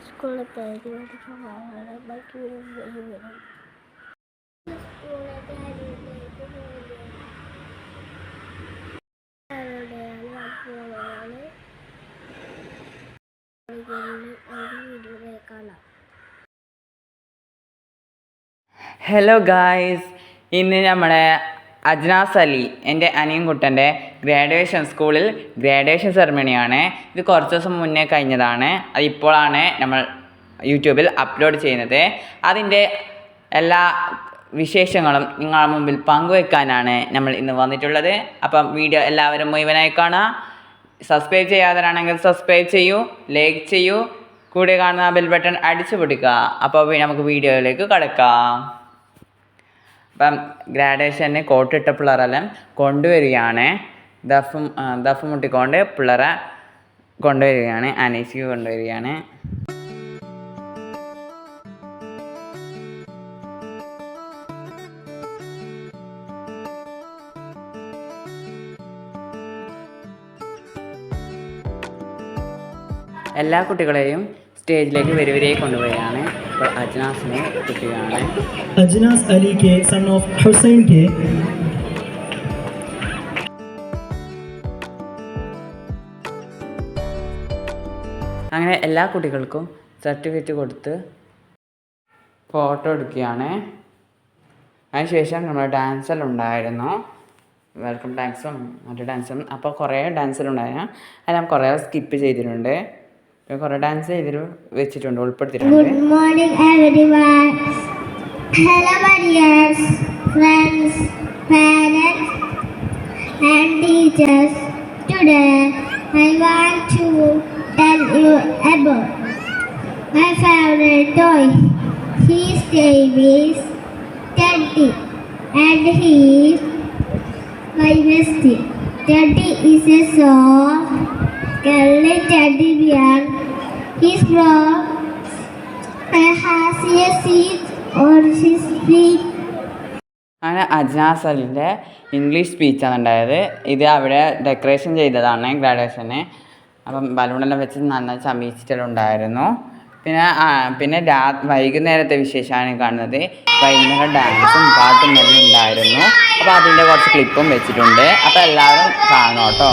സ്കൂളത്തെ ബാക്കി വരും. Hello guys, ഇന്ന് നമ്മുടെ അജ്നാസ് അലി എൻ്റെ അനിയൻകുട്ടൻ്റെ സ്കൂളിൽ ഗ്രാഡുവേഷൻ സെറമണിയാണ്. ഇത് കുറച്ച് ദിവസം മുന്നേ കഴിഞ്ഞതാണ്. അതിപ്പോഴാണ് നമ്മൾ യൂട്യൂബിൽ അപ്ലോഡ് ചെയ്യുന്നത്. അതിൻ്റെ എല്ലാ വിശേഷങ്ങളും നിങ്ങളുടെ മുമ്പിൽ പങ്കുവെക്കാനാണ് നമ്മൾ ഇന്ന് വന്നിട്ടുള്ളത്. അപ്പം വീഡിയോ എല്ലാവരും മുഴുവനായി കാണുക. സബ്സ്ക്രൈബ് ചെയ്യാത്തവരാണെങ്കിൽ സബ്സ്ക്രൈബ് ചെയ്യൂ, ലൈക്ക് ചെയ്യൂ, കൂടെ കാണുന്ന ബെൽ ബട്ടൺ അടിച്ചു പൊടിക്കുക. അപ്പോൾ നമുക്ക് വീഡിയോയിലേക്ക് കടക്കാം. അപ്പം ഗ്രാഡുവേഷന് കോട്ടിട്ട പിള്ളേരെല്ലാം കൊണ്ടുവരികയാണ്. ദഫ് മുട്ടിക്കൊണ്ട് പിള്ളേരെ കൊണ്ടുവരികയാണ്, അനീസിക്ക് കൊണ്ടുവരികയാണ്. എല്ലാ കുട്ടികളെയും സ്റ്റേജിലേക്ക് വരിവരെ കൊണ്ടുപോവുകയാണ്. ഇപ്പോൾ അജ്നാസിനെ കുട്ടിയാണ്. Ajnas Ali K son of Hussain K. അങ്ങനെ എല്ലാ കുട്ടികൾക്കും സർട്ടിഫിക്കറ്റ് കൊടുത്ത് ഫോട്ടോ എടുക്കുകയാണ്. അതിനുശേഷം നമ്മൾ ഡാൻസെല്ലാം ഉണ്ടായിരുന്നു, വെൽക്കം ഡാൻസും മറ്റു ഡാൻസും. അപ്പോൾ കുറേ ഡാൻസിലുണ്ടായിരുന്നു, അതെല്ലാം കുറേ സ്കിപ്പ് ചെയ്തിട്ടുണ്ട്, കുറേ ഡാൻസ് ചെയ്തിട്ട് വെച്ചിട്ടുണ്ട്, ഉൾപ്പെടുത്തിയിട്ടുണ്ട്. Good morning everyone. Hello my dear friends, parents and teachers. Today I want to tell you about my favorite toy. His name is Teddy and he is my bestie. Teddy is a soft, curly teddy bear. His brown has a seat on his feet. അങ്ങനെ Ajnas അലിൻ്റെ English സ്പീച്ചാണ് ഉണ്ടായത്. ഇത് അവിടെ decoration ചെയ്തതാണ് ഗ്രാഡുവേഷന്. അപ്പം ബലൂണെല്ലാം വെച്ച് നന്നായി ചമയിച്ചിട്ടെല്ലാം ഉണ്ടായിരുന്നു. പിന്നെ വൈകുന്നേരത്തെ വിശേഷമാണ് കാണുന്നത്. വൈകുന്നേരം ഡാൻസും പാട്ടും എല്ലാം ഉണ്ടായിരുന്നു. അപ്പോൾ അതിൻ്റെ കുറച്ച് ക്ലിപ്പും വെച്ചിട്ടുണ്ട്. അപ്പോൾ എല്ലാവരും കാണണം കേട്ടോ.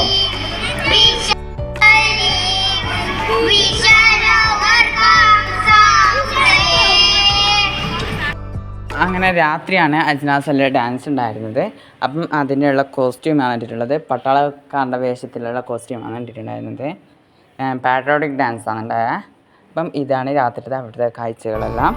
അങ്ങനെ രാത്രിയാണ് അജ്നാസ് അലിയുടെ ഡാൻസ് ഉണ്ടായിരുന്നത്. അപ്പം അതിനുള്ള കോസ്റ്റ്യൂമാണ് ഇട്ടിട്ടുള്ളത്. പട്ടാളക്കാരുടെ വേഷത്തിലുള്ള കോസ്റ്റ്യൂമാണ് ഇട്ടിട്ടുണ്ടായിരുന്നത്. പാട്രിയോട്ടിക് ഡാൻസാണ് ഉണ്ടായത്. അപ്പം ഇതാണ് രാത്രിയുടെ അവിടുത്തെ കാഴ്ചകളെല്ലാം.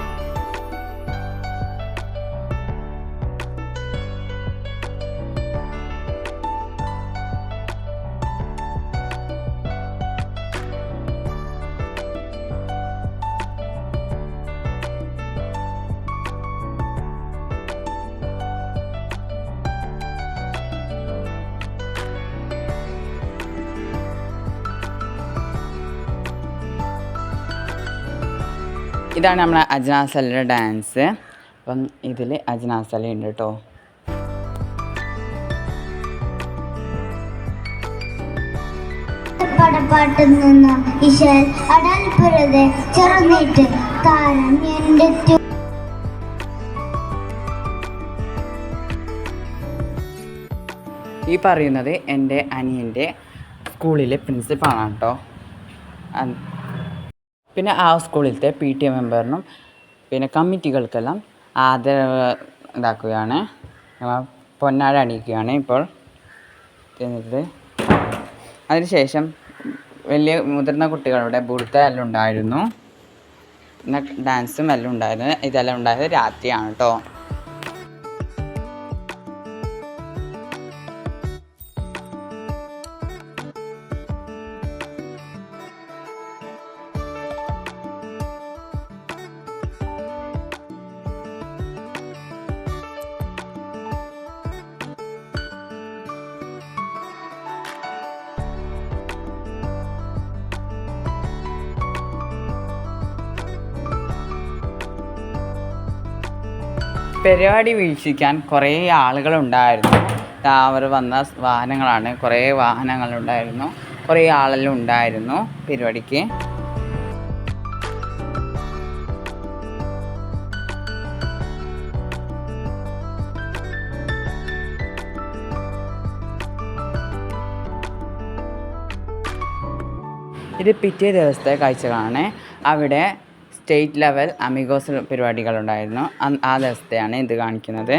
ഇതാണ് നമ്മളെ അജ്നാസ് അലിയുടെ ഡാൻസ്. അപ്പം ഇതിൽ അജ്നാസ് അലി ഉണ്ട് കേട്ടോ. പടപ്പാട്ടിൽ നിന്ന് ഇശൽ അടൽപുരതെ ചെറുനീട്ട് താരം എൻ്റെ. ഈ പറയുന്നത് എൻ്റെ അനിയൻ്റെ സ്കൂളിലെ പ്രിൻസിപ്പാളാണ് കേട്ടോ. പിന്നെ ആ സ്കൂളിലത്തെ PTA മെമ്പറിനും പിന്നെ കമ്മിറ്റികൾക്കെല്ലാം ആദരവ് ഇതാക്കുകയാണ്, പൊന്നാട അണിയിക്കുകയാണ് ഇപ്പോൾ ചെയ്യുന്നത്. അതിനുശേഷം വലിയ മുതിർന്ന കുട്ടികളുടെ ബുർത്ത എല്ലാം ഉണ്ടായിരുന്നു, പിന്നെ ഡാൻസും എല്ലാം ഉണ്ടായിരുന്നു. ഇതെല്ലാം ഉണ്ടായത് രാത്രിയാണ് കേട്ടോ. പരിപാടി വീക്ഷിക്കാൻ കുറേ ആളുകളുണ്ടായിരുന്നു. അവർ വന്ന വാഹനങ്ങളാണ്, കുറേ വാഹനങ്ങളുണ്ടായിരുന്നു, കുറേ ആളെല്ലാം ഉണ്ടായിരുന്നു പരിപാടിക്ക്. ഇത് പിറ്റേ ദിവസത്തെ കാഴ്ചകളാണ്. അവിടെ സ്റ്റേറ്റ് ലെവൽ അമിഗോസ് പരിപാടികളുണ്ടായിരുന്നു. ആ ദിവസത്തെയാണ് ഇത് കാണിക്കുന്നത്.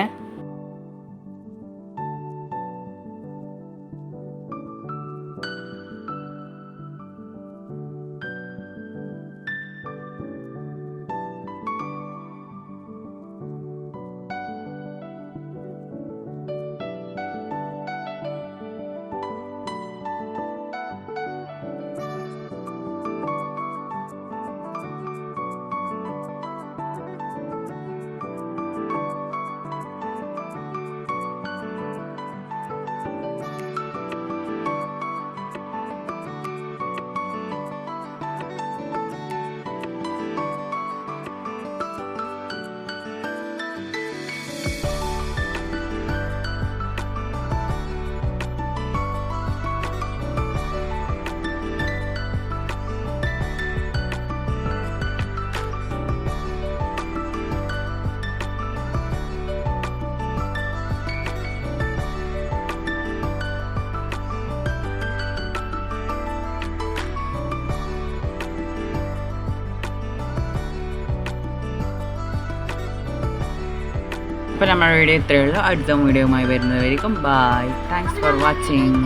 അപ്പോൾ നമ്മുടെ വീഡിയോ ഇത്രയേ ഉള്ളൂ. അടുത്ത വീഡിയോയുമായി വരുന്നതായിരിക്കും. ബൈ. Thanks for watching.